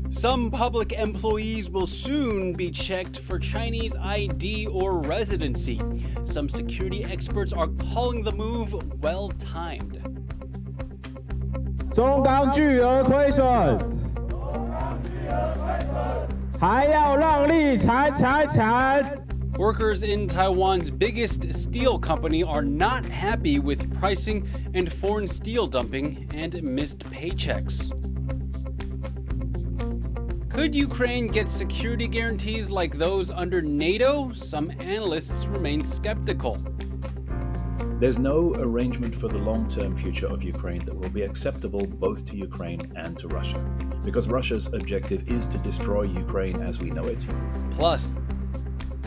Some public employees will soon be checked for Chinese ID or residency. Some security experts are calling the move well-timed. 中钢巨额亏损，还要让利惨。 Workers in Taiwan's biggest steel company are not happy with pricing and foreign steel dumping and missed paychecks. Could Ukraine get security guarantees like those under NATO? Some analysts remain skeptical. There's no arrangement for the long-term future of Ukraine that will be acceptable both to Ukraine and to Russia, because Russia's objective is to destroy Ukraine as we know it. Plus,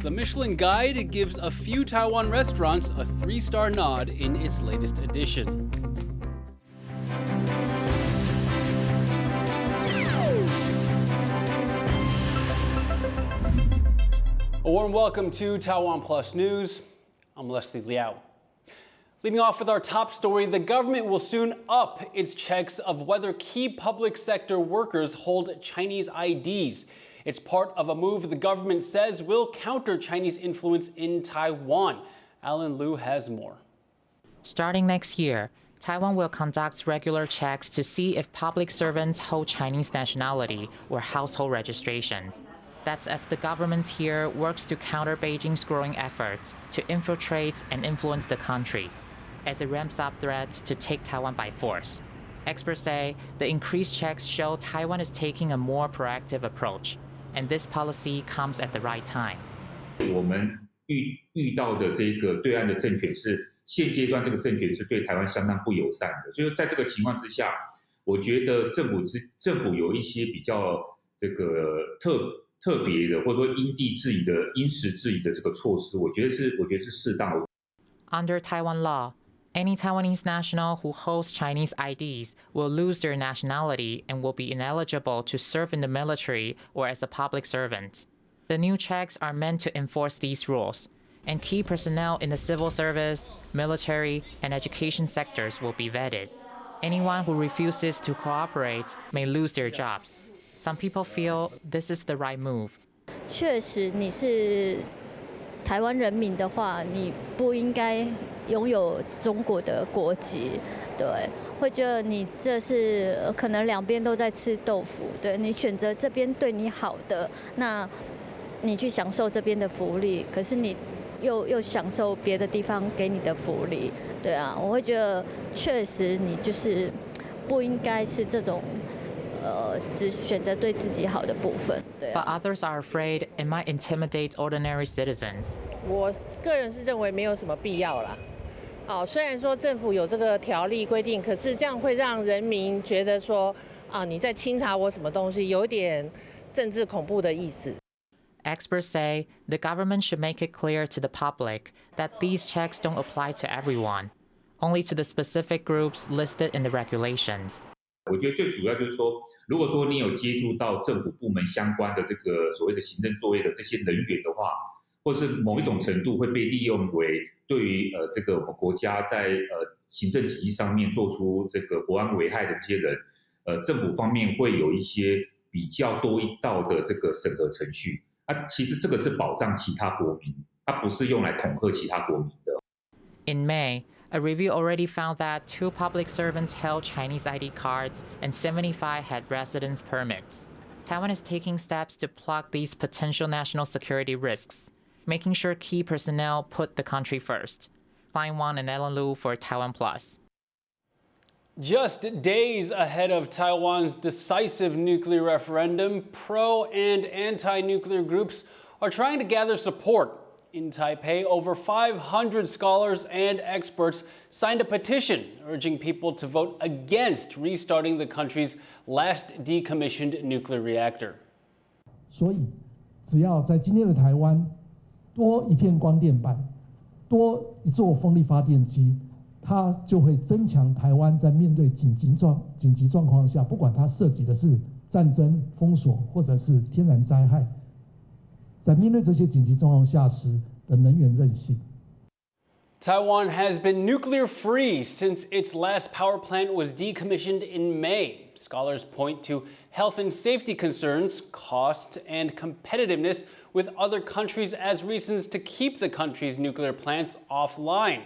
the Michelin Guide gives a few Taiwan restaurants a 3-star nod in its latest edition. A warm welcome to TaiwanPlus News. I'm Leslie Liao. Leading off with our top story, the government will soon up its checks of whether key public sector workers hold Chinese IDs. It's part of a move the government says will counter Chinese influence in Taiwan. Alan Liu has more. Starting next year, Taiwan will conduct regular checks to see if public servants hold Chinese nationality or household registrations. That's as the government here works to counter Beijing's growing efforts to infiltrate and influence the country, as it ramps up threats to take Taiwan by force. Experts say the increased checks show Taiwan is taking a more proactive approach, and this policy comes at the right time. 我们遇到的这个对岸的政权是现阶段这个政权是对台湾相当不友善的，所以在这个情况之下，我觉得政府有一些比较这个特别的，或者说因时制宜的这个措施，我觉得是适当的。Under Taiwan law, any Taiwanese national who holds Chinese IDs will lose their nationality and will be ineligible to serve in the military or as a public servant. The new checks are meant to enforce these rules, and key personnel in the civil service, military, and education sectors will be vetted. Anyone who refuses to cooperate may lose their jobs. Some people feel this is the right move. 确实，你是台湾人民的话，你不应该拥有中国的国籍，对，会觉得你这是可能两边都在吃豆腐，对，你选择这边对你好的，那你去享受这边的福利，可是你又享受别的地方给你的福利，对啊，我会觉得确实你就是不应该是这种。只选择对自己好的部分，对啊。But others are afraid it might intimidate ordinary citizens. 我个人是认为没有什么必要啦。虽然说政府有这个条例规定，可是这样会让人民觉得说你在清查我什么东西，有一点政治恐怖的意思。Experts say the government should make it clear to the public that these checks don't apply to everyone, only to the specific groups listed in the regulations. 我觉得最主要就是说，如果说你有接触到政府部门相关的这个所谓的行政作业的这些人员的话，或是某一种程度会被利用为对于这个我们国家在行政体系上面做出这个国安危害的这些人，政府方面会有一些比较多一道的这个审核程序。其实这个是保障其他国民，它不是用来恐吓其他国民的。In May, a review already found that 2 public servants held Chinese ID cards and 75 had residence permits. Taiwan is taking steps to plug these potential national security risks, making sure key personnel put the country first. Klein Wan and Alan Liu for TaiwanPlus. Just days ahead of Taiwan's decisive nuclear referendum, pro and anti-nuclear groups are trying to gather support. In Taipei, over 500 scholars and experts signed a petition urging people to vote against restarting the country's last decommissioned nuclear reactor. 所以，只要在今天的台湾多一片光电板，多一座风力发电机，它就会增强台湾在面对紧急状况下，不管它涉及的是战争、封锁或者是天然灾害。在面对这些紧急状况下时的能源韧性。Taiwan has been nuclear-free since its last power plant was decommissioned in May. Scholars point to health and safety concerns, cost, and competitiveness with other countries as reasons to keep the country's nuclear plants offline.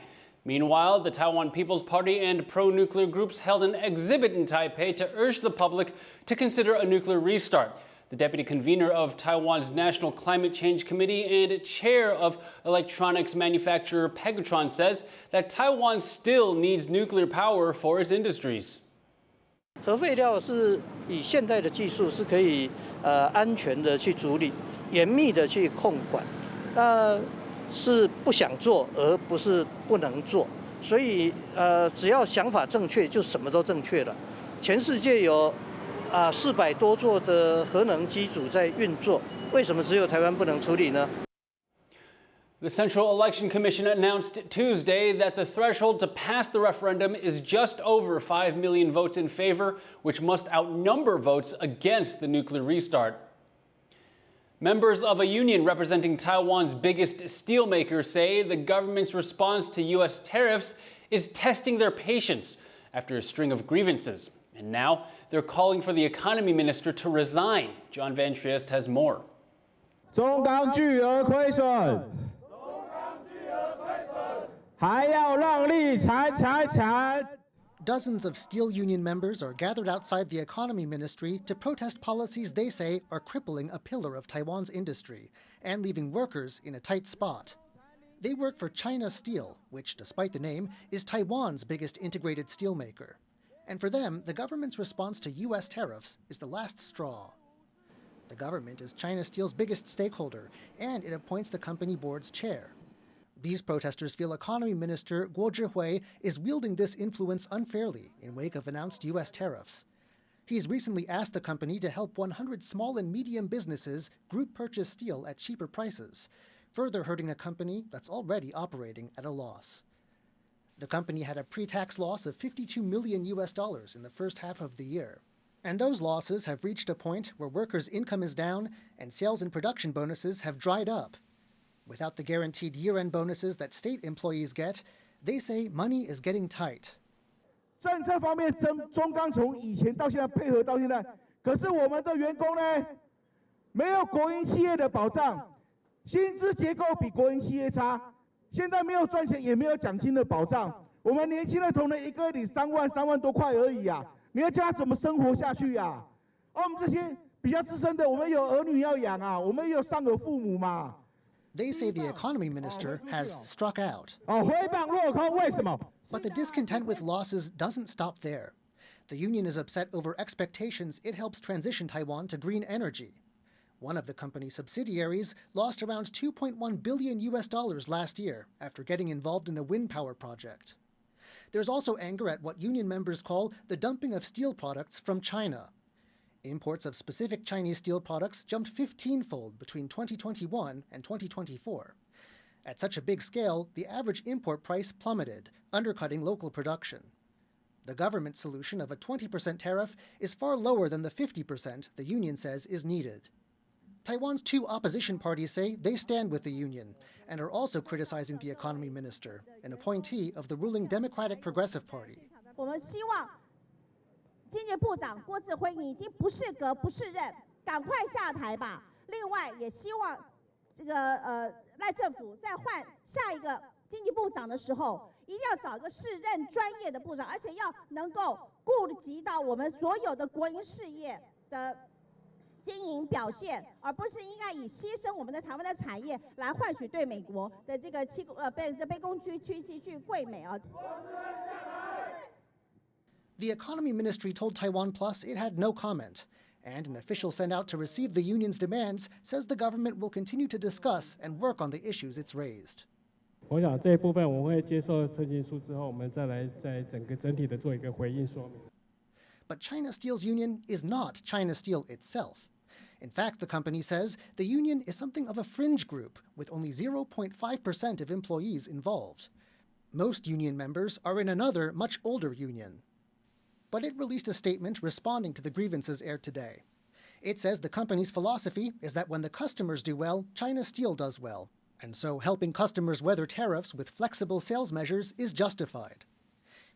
Meanwhile, the Taiwan People's Party and pro-nuclear groups held an exhibit in Taipei to urge the public to consider a nuclear restart. The deputy convener of Taiwan's National Climate Change Committee and chair of electronics manufacturer Pegatron says that Taiwan still needs nuclear power for its industries. 核废料是以现代的技术是可以安全的去处理，严密的去控管，是不想做而不是不能做，所以只要想法正确，就什么都正确了。全世界有400多座的核能机组在运作，为什么只有台湾不能处理呢？ The Central Election Commission announced Tuesday that the threshold to pass the referendum is just over 5 million votes in favor, which must outnumber votes against the nuclear restart. Members of a union representing Taiwan's biggest steelmaker say the government's response to U.S. tariffs is testing their patience after a string of grievances. And now they're calling for the economy minister to resign. John Van Triest has more. 中钢巨额亏损，还要让利惨。 Dozens of steel union members are gathered outside the economy ministry to protest policies they say are crippling a pillar of Taiwan's industry and leaving workers in a tight spot. They work for China Steel, which, despite the name, is Taiwan's biggest integrated steelmaker. And for them, the government's response to U.S. tariffs is the last straw. The government is China Steel's biggest stakeholder, and it appoints the company board's chair. These protesters feel Economy Minister Guo Zhihui is wielding this influence unfairly in wake of announced U.S. tariffs. He's recently asked the company to help 100 small and medium businesses group purchase steel at cheaper prices, further hurting a company that's already operating at a loss. The company had a pre-tax loss of $52 million in the first half of the year. And those losses have reached a point where workers' income is down and sales and production bonuses have dried up. Without the guaranteed year-end bonuses that state employees get, they say money is getting tight. 政策方面，中钢从以前到现在配合到现在，可是我们的员工呢，没有国营企业的保障，薪资结构比国营企业差，现在没有赚钱，也没有奖金的保障。我们年轻的同仁一个月领3万多块而已啊，你要叫他怎么生活下去呀？而我们这些比较资深的，我们有儿女要养啊，我们也有上有父母嘛。 They say the economy minister has struck out. 回谤落空，为什么？ But the discontent with losses doesn't stop there. The union is upset over expectations it helps transition Taiwan to green energy. One of the company's subsidiaries lost around $2.1 billion last year after getting involved in a wind power project. There's also anger at what union members call the dumping of steel products from China. Imports of specific Chinese steel products jumped 15-fold between 2021 and 2024. At such a big scale, the average import price plummeted, undercutting local production. The government solution of a 20% tariff is far lower than the 50% the union says is needed. Taiwan's two opposition parties say they stand with the union and are also criticizing the economy minister, an appointee of the ruling Democratic Progressive Party. 经济部长郭志辉，你已经不适格、不适任，赶快下台吧。另外，也希望这个赖政府在换下一个经济部长的时候，一定要找一个适任专业的部长，而且要能够顾及到我们所有的国营事业的经营表现，而不是应该以牺牲我们的台湾的产业来换取对美国的这个卑躬屈膝去跪美啊。 The economy ministry told TaiwanPlus it had no comment, and an official sent out to receive the union's demands says the government will continue to discuss and work on the issues it's raised. 我想这一部分我会接受陈情书之后，我们再来在整体的做一个回应说明。But China Steel's union is not China Steel itself. In fact, the company says the union is something of a fringe group with only 0.5% of employees involved. Most union members are in another, much older union. But it released a statement responding to the grievances aired today. It says the company's philosophy is that when the customers do well, China Steel does well, and so helping customers weather tariffs with flexible sales measures is justified.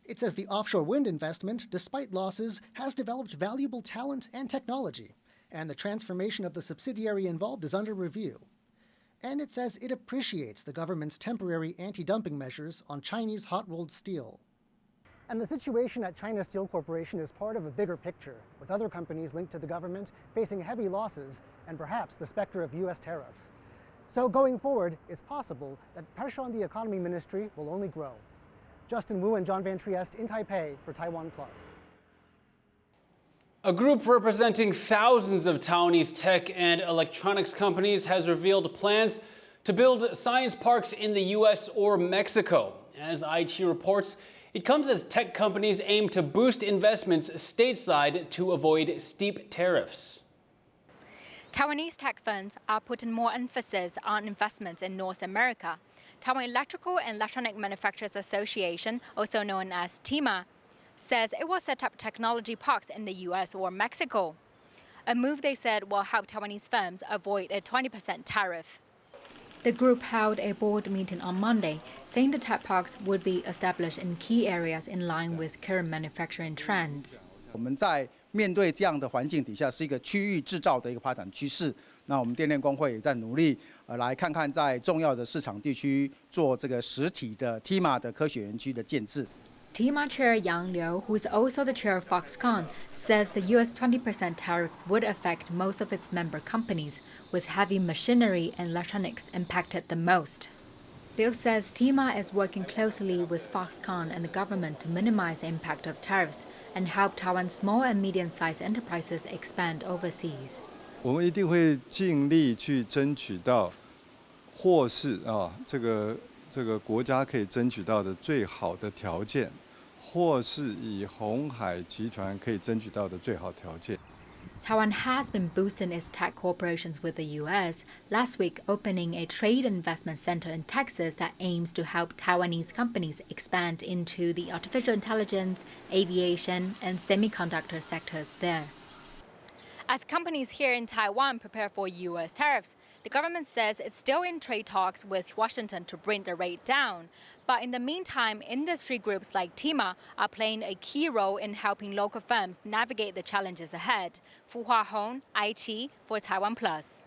It says the offshore wind investment, despite losses, has developed valuable talent and technology, and the transformation of the subsidiary involved is under review. And it says it appreciates the government's temporary anti-dumping measures on Chinese hot-rolled steel. And the situation at China Steel Corporation is part of a bigger picture, with other companies linked to the government facing heavy losses and perhaps the specter of U.S. tariffs. So going forward, it's possible that pressure on the economy ministry will only grow. Justin Wu and John Van Trieste in Taipei for TaiwanPlus. A group representing thousands of Taiwanese tech and electronics companies has revealed plans to build science parks in the U.S. or Mexico. As IT reports, it comes as tech companies aim to boost investments stateside to avoid steep tariffs. Taiwanese tech firms are putting more emphasis on investments in North America. Taiwan Electrical and Electronic Manufacturers Association, also known as TEMA, says it will set up technology parks in the U.S. or Mexico. A move they said will help Taiwanese firms avoid a 20% tariff. The group held a board meeting on Monday, saying the tech parks would be established in key areas in line with current manufacturing trends. 我们在面对这样的环境底下，是一个区域制造的一个发展趋势。那我们电电工会也在努力，来看看在重要的市场地区做这个实体的 TEMA 的科学园区的建制。 TEMA Chair Liao, who is also the chair of Foxconn, says the U.S. 20% tariff would affect most of its member companies, with heavy machinery and electronics impacted the most. Liao says TEMA is working closely with Foxconn and the government to minimize the impact of tariffs and help Taiwan's small and medium-sized enterprises expand overseas. 我们一定会尽力去争取到，或是这个国家可以争取到的最好的条件，或是以鸿海集团可以争取到的最好条件。 Taiwan has been boosting its tech cooperations with the U.S., last week opening a trade investment center in Texas that aims to help Taiwanese companies expand into the artificial intelligence, aviation, and semiconductor sectors there. As companies here in Taiwan prepare for U.S. tariffs, the government says it's still in trade talks with Washington to bring the rate down. But in the meantime, industry groups like TEMA are playing a key role in helping local firms navigate the challenges ahead. Fu Hua Hong, IT for TaiwanPlus.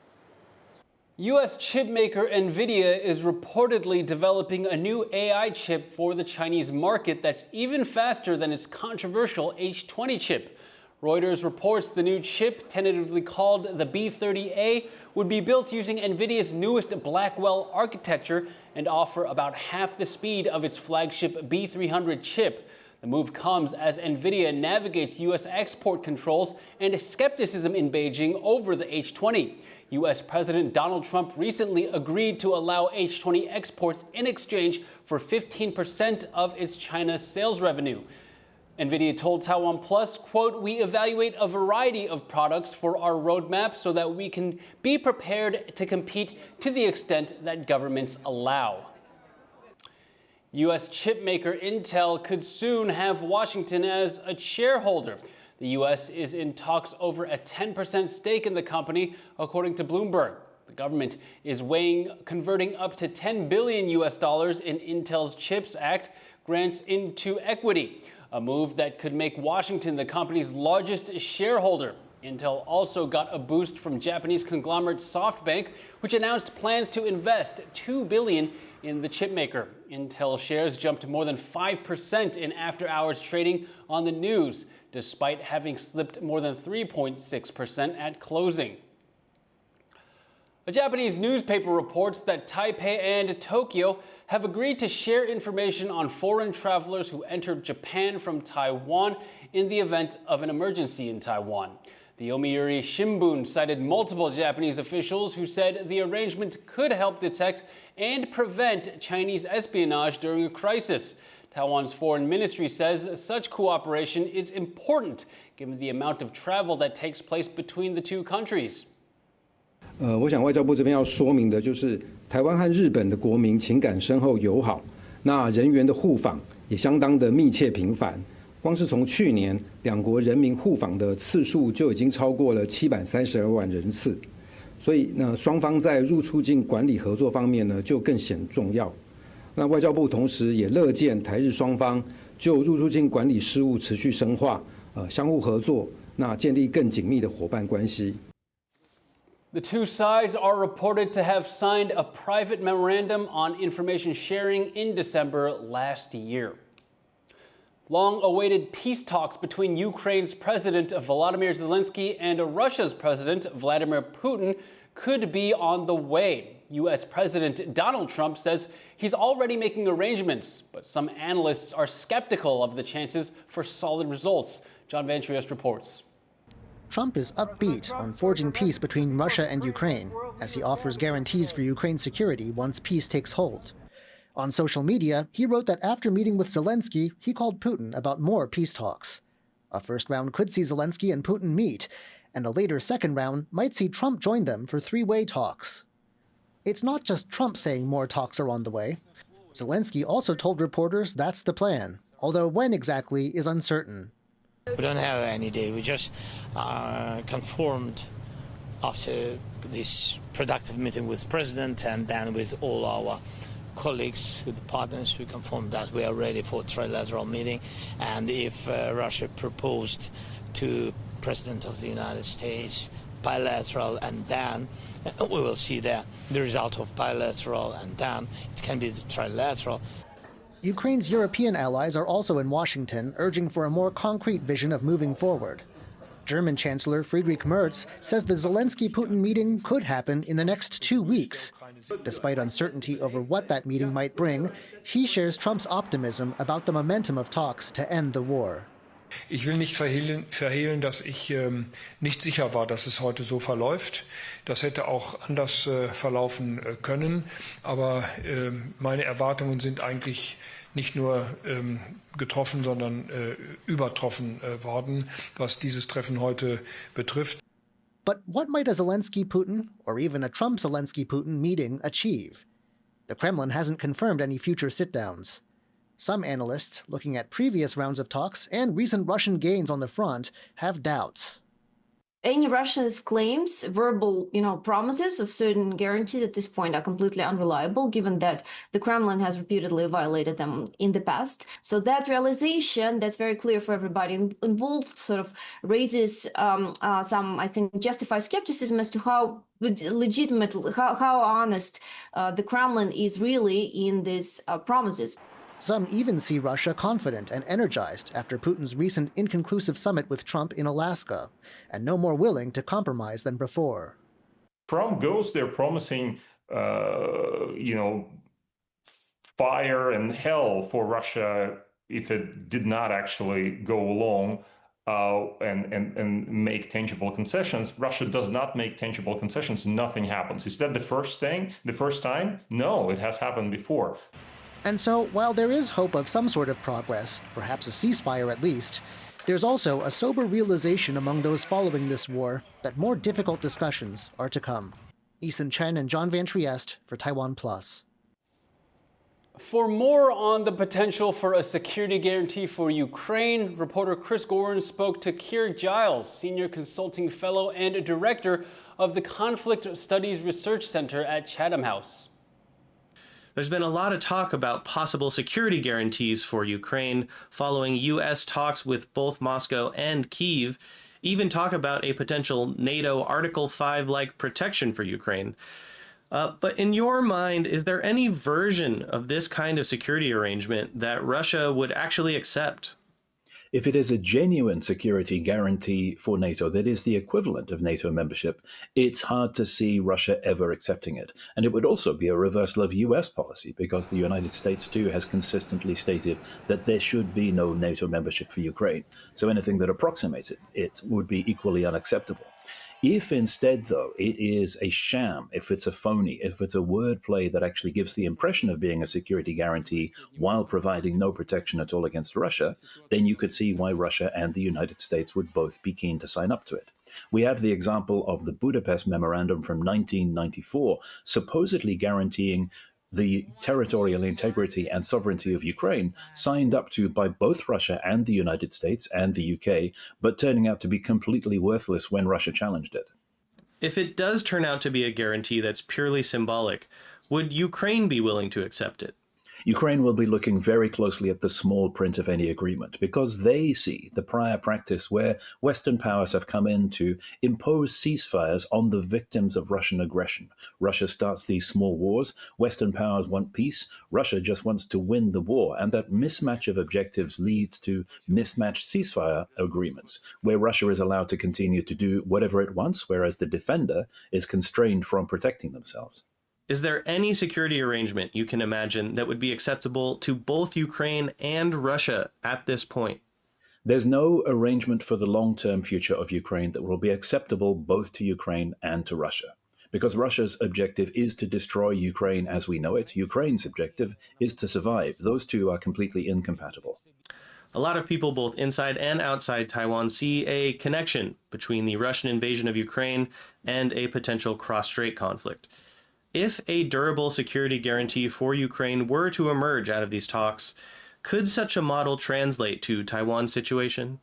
U.S. chipmaker NVIDIA is reportedly developing a new AI chip for the Chinese market that's even faster than its controversial H20 chip. Reuters reports the new chip, tentatively called the B30A, would be built using NVIDIA's newest Blackwell architecture and offer about half the speed of its flagship B300 chip. The move comes as NVIDIA navigates U.S. export controls and skepticism in Beijing over the H20. U.S. President Donald Trump recently agreed to allow H20 exports in exchange for 15% of its China sales revenue. NVIDIA told TaiwanPlus, quote, "We evaluate a variety of products for our roadmap so that we can be prepared to compete to the extent that governments allow." U.S. chipmaker Intel could soon have Washington as a shareholder. The U.S. is in talks over a 10% stake in the company, according to Bloomberg. The government is weighing converting up to $10 billion in Intel's CHIPS Act grants into equity, a move that could make Washington the company's largest shareholder. Intel also got a boost from Japanese conglomerate SoftBank, which announced plans to invest $2 billion in the chipmaker. Intel shares jumped more than 5% in after-hours trading on the news, despite having slipped more than 3.6% at closing. A Japanese newspaper reports that Taipei and Tokyo have agreed to share information on foreign travelers who entered Japan from Taiwan in the event of an emergency in Taiwan. The Yomiuri Shimbun cited multiple Japanese officials who said the arrangement could help detect and prevent Chinese espionage during a crisis. Taiwan's foreign ministry says such cooperation is important given the amount of travel that takes place between the two countries. 我想外交部这边要说明的就是，台湾和日本的国民情感深厚友好，那人员的互访也相当的密切频繁。光是从去年两国人民互访的次数就已经超过了732万人次。所以呢，双方在入出境管理合作方面呢就更显重要。那外交部同时也乐见台日双方就入出境管理事务持续深化，相互合作，那建立更紧密的伙伴关系。The two sides are reported to have signed a private memorandum on information sharing in December last year. Long-awaited peace talks between Ukraine's President Volodymyr Zelenskyy and Russia's President Vladimir Putin could be on the way. U.S. President Donald Trump says he's already making arrangements, but some analysts are skeptical of the chances for solid results. John Van Trieste reports. Trump is upbeat on forging peace between Russia and Ukraine, as he offers guarantees for Ukraine's security once peace takes hold. On social media, he wrote that after meeting with Zelenskyy, he called Putin about more peace talks. A first round could see Zelenskyy and Putin meet, and a later second round might see Trump join them for three-way talks. It's not just Trump saying more talks are on the way. Zelenskyy also told reporters that's the plan, although when exactly is uncertain. We don't have any day. We just confirmed after this productive meeting with the President and then with all our colleagues, with the partners, we confirmed that we are ready for a trilateral meeting. And if Russia proposed to President of the United States bilateral, and then we will see the result of bilateral, and then it can be the trilateral. Ukraine's European allies are also in Washington, urging for a more concrete vision of moving forward. German Chancellor Friedrich Merz says the Zelenskyy-Putin meeting could happen in the next 2 weeks. Despite uncertainty over what that meeting might bring, he shares Trump's optimism about the momentum of talks to end the war. Ich will nicht verhehlen, dass ich nicht sicher war, dass es heute so verläuft. Das hätte auch anders verlaufen können. Aber meine Erwartungen sind eigentlich nicht nur getroffen, sondern übertroffen worden, was dieses Treffen heute betrifft. But what might a Zelenskyy-Putin, or even a Trump-Zelenskyy-Putin meeting achieve? The Kremlin hasn't confirmed any future sit-downs. Some analysts, looking at previous rounds of talks and recent Russian gains on the front, have doubts. Any Russia's claims, verbal, promises of certain guarantees at this point are completely unreliable, given that the Kremlin has repeatedly violated them in the past. So that realization, that's very clear for everybody involved, sort of raises some, I think, justified skepticism as to how legitimate, how honest the Kremlin is really in these promises. Some even see Russia confident and energized after Putin's recent inconclusive summit with Trump in Alaska, and no more willing to compromise than before. Trump goes there promising, fire and hell for Russia if it did not actually go along and make tangible concessions. Russia does not make tangible concessions. Nothing happens. Is that the first time? No, it has happened before. And so, while there is hope of some sort of progress, perhaps a ceasefire at least, there's also a sober realization among those following this war that more difficult discussions are to come. Ethan Chen and John Van Trieste for TaiwanPlus. For more on the potential for a security guarantee for Ukraine, reporter Chris Gorin spoke to Keir Giles, Senior Consulting Fellow and Director of the Conflict Studies Research Center at Chatham House. There's been a lot of talk about possible security guarantees for Ukraine following U.S. talks with both Moscow and Kyiv, even talk about a potential NATO Article 5-like protection for Ukraine. But in your mind, is there any version of this kind of security arrangement that Russia would actually accept? If it is a genuine security guarantee for NATO that is the equivalent of NATO membership, it's hard to see Russia ever accepting it. And it would also be a reversal of US policy, because the United States too has consistently stated that there should be no NATO membership for Ukraine. So anything that approximates it would be equally unacceptable. If instead, though, it is a sham, if it's a phony, if it's a wordplay that actually gives the impression of being a security guarantee while providing no protection at all against Russia, then you could see why Russia and the United States would both be keen to sign up to it. We have the example of the Budapest Memorandum from 1994, supposedly guaranteeing the territorial integrity and sovereignty of Ukraine, signed up to by both Russia and the United States and the UK, but turning out to be completely worthless when Russia challenged it. If it does turn out to be a guarantee that's purely symbolic, would Ukraine be willing to accept it? Ukraine will be looking very closely at the small print of any agreement because they see the prior practice where Western powers have come in to impose ceasefires on the victims of Russian aggression. Russia starts these small wars. Western powers want peace. Russia just wants to win the war. And that mismatch of objectives leads to mismatched ceasefire agreements where Russia is allowed to continue to do whatever it wants, whereas the defender is constrained from protecting themselves. Is there any security arrangement you can imagine that would be acceptable to both Ukraine and Russia at this point? There's no arrangement for the long-term future of Ukraine that will be acceptable both to Ukraine and to Russia. Because Russia's objective is to destroy Ukraine as we know it. Ukraine's objective is to survive. Those two are completely incompatible. A lot of people both inside and outside Taiwan see a connection between the Russian invasion of Ukraine and a potential cross-strait conflict. If a durable security guarantee for Ukraine were to emerge out of these talks, could such a model translate to Taiwan's situation?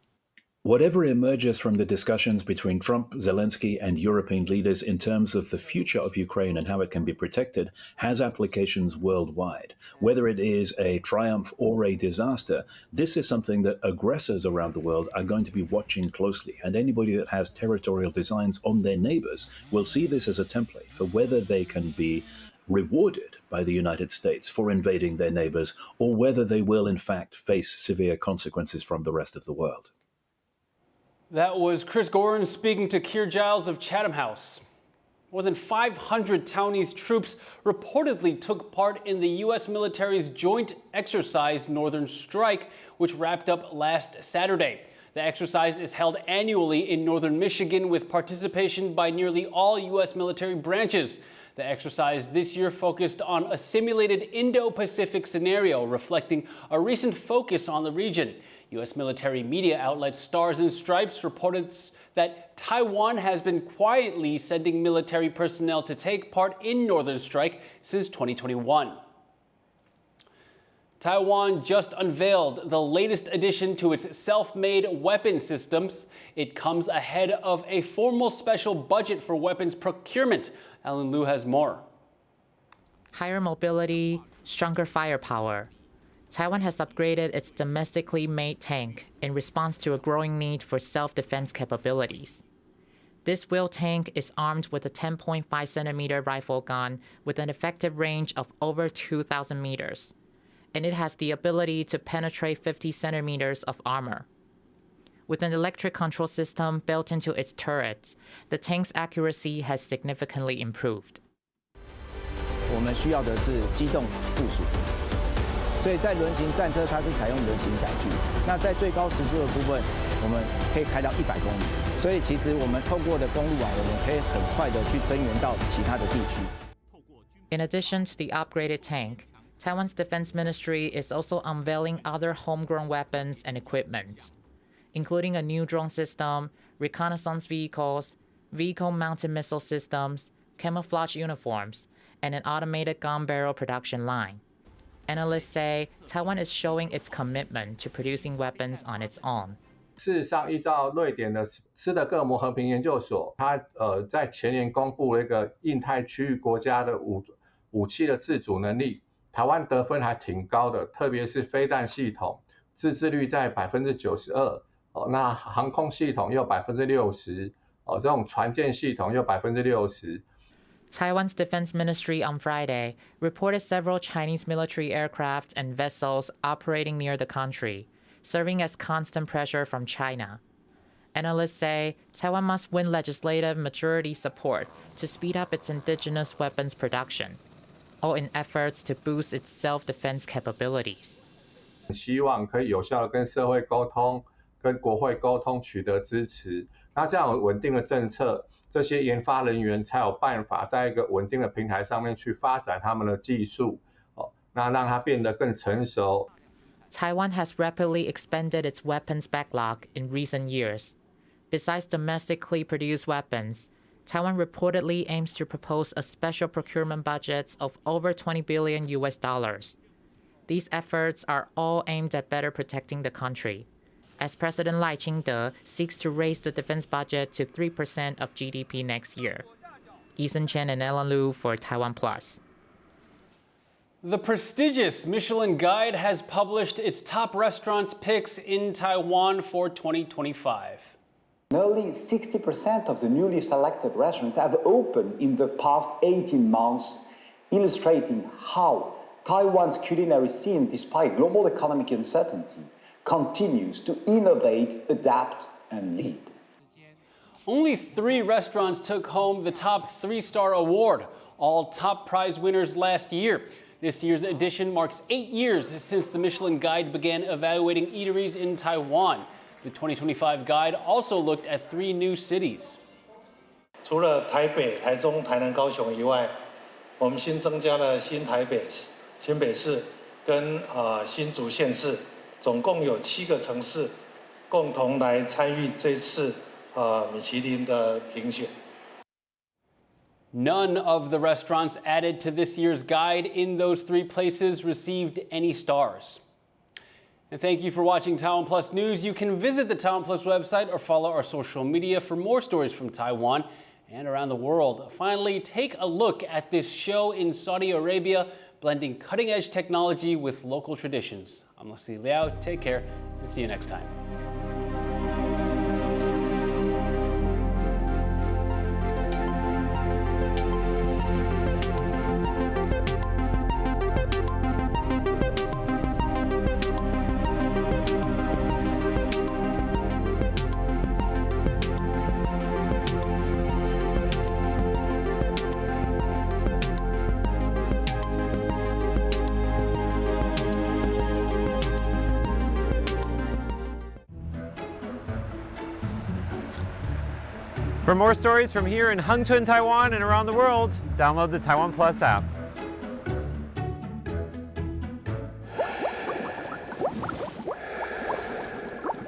Whatever emerges from the discussions between Trump, Zelenskyy, and European leaders in terms of the future of Ukraine and how it can be protected has applications worldwide. Whether it is a triumph or a disaster, this is something that aggressors around the world are going to be watching closely. And anybody that has territorial designs on their neighbors will see this as a template for whether they can be rewarded by the United States for invading their neighbors or whether they will, in fact, face severe consequences from the rest of the world. That was Chris Gorin speaking to Keir Giles of Chatham House. More than 500 Taiwanese troops reportedly took part in the U.S. military's joint exercise Northern Strike, which wrapped up last Saturday. The exercise is held annually in northern Michigan with participation by nearly all U.S. military branches. The exercise this year focused on a simulated Indo-Pacific scenario reflecting a recent focus on the region. U.S. military media outlet Stars and Stripes reported that Taiwan has been quietly sending military personnel to take part in Northern Strike since 2021. Taiwan just unveiled the latest addition to its self-made weapon systems. It comes ahead of a formal special budget for weapons procurement. Alan Liu has more. Higher mobility, stronger firepower. Taiwan has upgraded its domestically made tank in response to a growing need for self-defense capabilities. This wheel tank is armed with a 10.5-centimeter rifle gun with an effective range of over 2,000 meters, and it has the ability to penetrate 50 centimeters of armor. With an electric control system built into its turrets, the tank's accuracy has significantly improved. 我们需要的是机动部署。 所以在轮型战车，它是采用轮型载具。那在最高时速的部分，我们可以开到100公里。所以其实我们透过的公路网，我们可以很快的去增援到其他的地区。In addition to the upgraded tank, Taiwan's defense ministry is also unveiling other homegrown weapons and equipment, including a new drone system, reconnaissance vehicles, vehicle-mounted missile systems, camouflage uniforms, and an automated gun barrel production line. Analysts say Taiwan is showing its commitment to producing weapons on its own. 事实上，依照瑞典的斯德哥尔摩和平研究所，它在前年公布了一个印太区域国家的武器的自主能力，台湾得分还挺高的，特别是飞弹系统，自制率在92%，那航空系统又60%，这种船舰系统又60%。 Taiwan's defense ministry on Friday reported several Chinese military aircraft and vessels operating near the country, serving as constant pressure from China. Analysts say Taiwan must win legislative majority support to speed up its indigenous weapons production, all in efforts to boost its self-defense capabilities. 希望可以有效的跟社会沟通、跟国会沟通，取得支持。那这样稳定的政策，这些研发人员才有办法在一个稳定的平台上面去发展他们的技术，那让它变得更成熟。Taiwan has rapidly expanded its weapons backlog in recent years. Besides domestically produced weapons, Taiwan reportedly aims to propose a special procurement budget of over $20 billion US. These efforts are all aimed at better protecting the country. as President Lai Ching-te seeks to raise the defense budget to 3% of GDP next year. Ethan Chen and Ellen Liu for TaiwanPlus. The prestigious Michelin Guide has published its top restaurants picks in Taiwan for 2025. Nearly 60% of the newly selected restaurants have opened in the past 18 months, illustrating how Taiwan's culinary scene, despite global economic uncertainty, continues to innovate, adapt, and lead. Only 3 restaurants took home the top 3-star award, all top prize winners last year. This year's edition marks 8 years since the Michelin Guide began evaluating eateries in Taiwan. The 2025 guide also looked at 3 new cities. 除了台北、台中、台南、高雄以外，我们新增加了新台北、新北市跟新竹县市，总共有7个城市共同来参与这次米其林的评选。 None of the restaurants added to this year's guide in those 3 places received any stars. And thank you for watching TaiwanPlus News. You can visit the TaiwanPlus website or follow our social media for more stories from Taiwan and around the world. Finally, take a look at this show in Saudi Arabia, blending cutting-edge technology with local traditions. I'm Liao. Take care and see you next time. For more stories from here in Hengchun, Taiwan and around the world, download the TaiwanPlus app.